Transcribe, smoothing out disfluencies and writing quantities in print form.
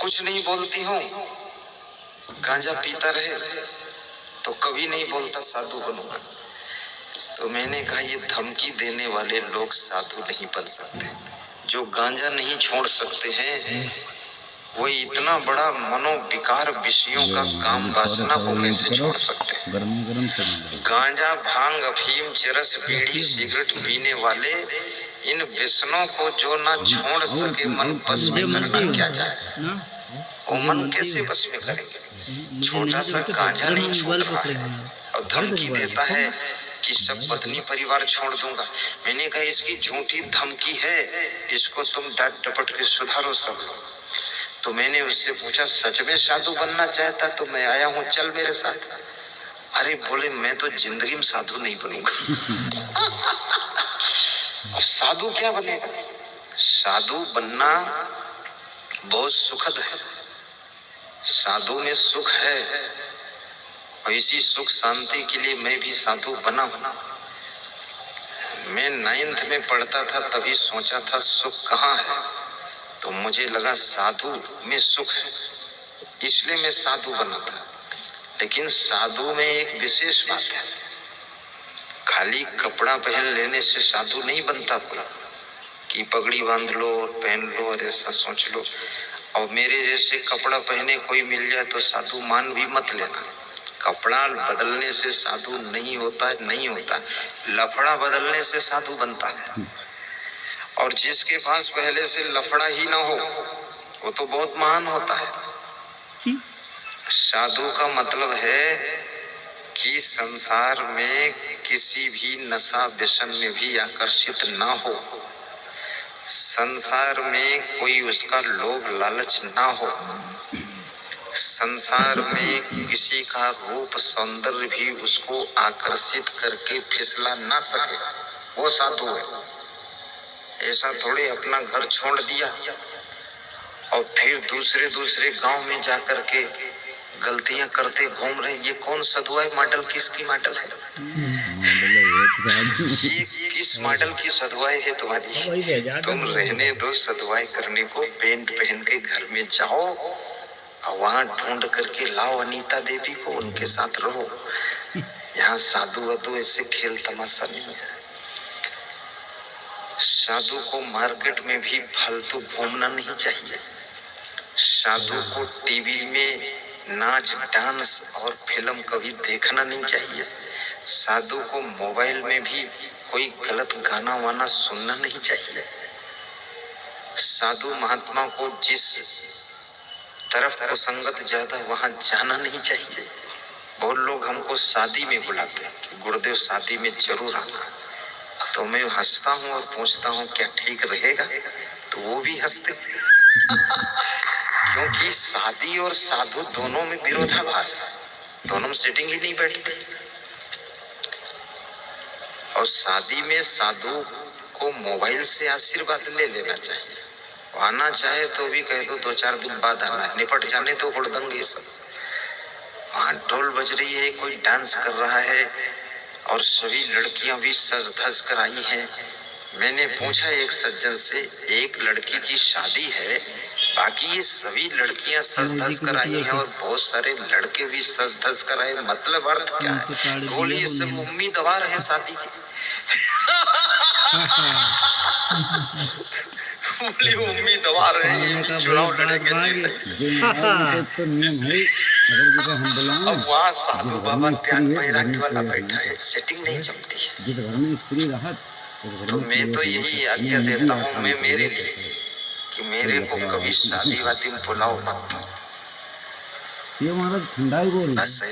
कुछ नहीं बोलती हूँ, गांजा पीता रहे तो कभी नहीं बोलता साधु बनूंगा। तो मैंने कहा ये धमकी देने वाले लोग साधु नहीं बन सकते। जो गांजा नहीं छोड़ सकते हैं वो इतना बड़ा मनोविकार विषयों का काम वासना को कैसे छोड़ सकते हैं। गांजा, भांग, अफीम, चरस, बीड़ी, सिगरेट पीने वाले इन व्यसनों को जो ना छोड़ सके, मन बस में करना क्या जाए, वो मन कैसे बस में करेंगे। छोटा सा गांजा नहीं छोड़ रहा है और धमकी देता है कि सब पत्नी परिवार छोड़ दूंगा। मैंने कहा इसकी झूठी धमकी है, इसको तुम डांट डपट के सुधारो सब। तो मैंने उससे पूछा सच में साधु बनना चाहता तो मैं आया हूँ, चल मेरे साथ। अरे बोले मैं तो जिंदगी में साधु नहीं बनूंगा। अब साधु क्या बनेगा? साधु बनना बहुत सुखद है, साधु में सुख है और इसी सुख शांति के लिए मैं भी साधु बना हूं। मैं 9th में पढ़ता था तभी सोचा था सुख कहाँ है, तो मुझे लगा साधु में सुख है, इसलिए मैं साधु बना था। लेकिन साधु में एक विशेष बात है, खाली कपड़ा पहन लेने से साधु नहीं बनता कोई कि पगड़ी बांध लो और पहन लो और ऐसा सोच लो। और मेरे जैसे कपड़ा पहने कोई मिल जाए तो साधु मान भी मत लेना। कपड़ा बदलने से साधु नहीं होता, नहीं होता। लफड़ा बदलने से साधु बनता है। और जिसके पास पहले से लफड़ा ही ना हो वो तो बहुत महान होता है। साधु का मतलब है कि संसार में किसी भी नशा व्यसन में भी आकर्षित ना हो, संसार में कोई उसका लोभ लालच ना हो, संसार में किसी का रूप सौंदर्य भी उसको आकर्षित करके फिसला ना सके, वो साधु है। ऐसा थोड़े अपना घर छोड़ दिया और फिर दूसरे गांव में जाकर के गलतियां करते घूम रहे, ये कौन साधु है? मॉडल किसकी मॉडल है? ये किस मॉडल की सदवाई है तुम्हारी? तुम रहने दो सदवाई करने को, पेंट पहन के घर में जाओ और वहां ढूंढ करके लाओ अनीता देवी को, उनके साथ रहो। यहाँ साधु वधु ऐसे खेल तमाशा नहीं है। साधु को मार्केट में भी फालतू घूमना नहीं चाहिए। साधु को टीवी में नाच डांस और फिल्म कभी देखना नहीं चाहिए। साधु को मोबाइल में भी कोई गलत गाना वाना सुनना नहीं चाहिए। साधु महात्मा को जिस तरफ कुसंगत ज्यादा वहां जाना नहीं चाहिए। बहुत लोग हमको शादी में बुलाते हैं कि गुरुदेव शादी में जरूर आना, तो मैं हंसता हूँ और पूछता हूँ क्या ठीक रहेगा, तो वो भी हंसते क्योंकि शादी और साधु दोनों में विरोधाभास है, दोनों में सेटिंग ही नहीं बैठती। और शादी में साधु को मोबाइल से आशीर्वाद ले लेना चाहिए। आना चाहे तो भी कह दो 2-4 दिन बाद आना, निपट जाने तो हुड़दंग ये सब। वहाँ ढोल बज रही है, कोई डांस कर रहा है और सभी लड़कियां भी सज धज कर आई हैं। मैंने पूछा एक सज्जन से, एक लड़की की शादी है, बाकी ये सभी लड़कियां सज धज कर आई हैं और बहुत सारे लड़के भी सज धज कर आए, मतलब अर्थ क्या है? बोले ये सब उम्मीदवार है शादी के। बोले उम्मीदवार है, ये चुनाव लड़ेंगे अब वहाँ साधु बाबा त्याग बैरागी वाला बैठा है, सेटिंग नहीं जमती है। तो मैं तो यही आज्ञा देता हूँ मैं मेरे लिए कि मेरे को कभी शादी वादी में बुलाओ मत। बस